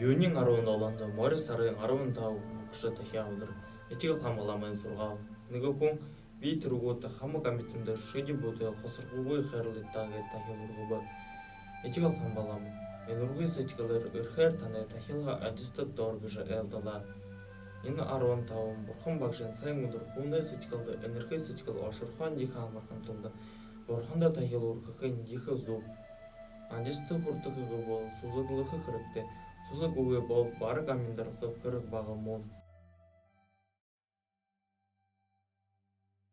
Юунийн 17-нд морь сарын 15 хогшид дахиад өдөр этикл хамгааламын сургаал нөгөө хүн бие тэргүүд хамаг амьтанд шиди бүдэ хосроггүй хайрлагдаа гэж дахиад өргөв. Этикл хамгаалам энэ үргийн сэтгэлээр өрхөр таны дахиалга ажилтад доор гэж айлдалаа. Энэ 15 бурхан багшийн сайн өндөр хүнээ сэтгэлд энерги сэтгэл оширхон их амархан тулд бурхандаа дахиад өргөхийн их зөв ажилтад хүрдэх бол сүзэглэх хэрэгтэй. Сүсэг үгээ бол бараг аминдарлах хэрэг бага мөн.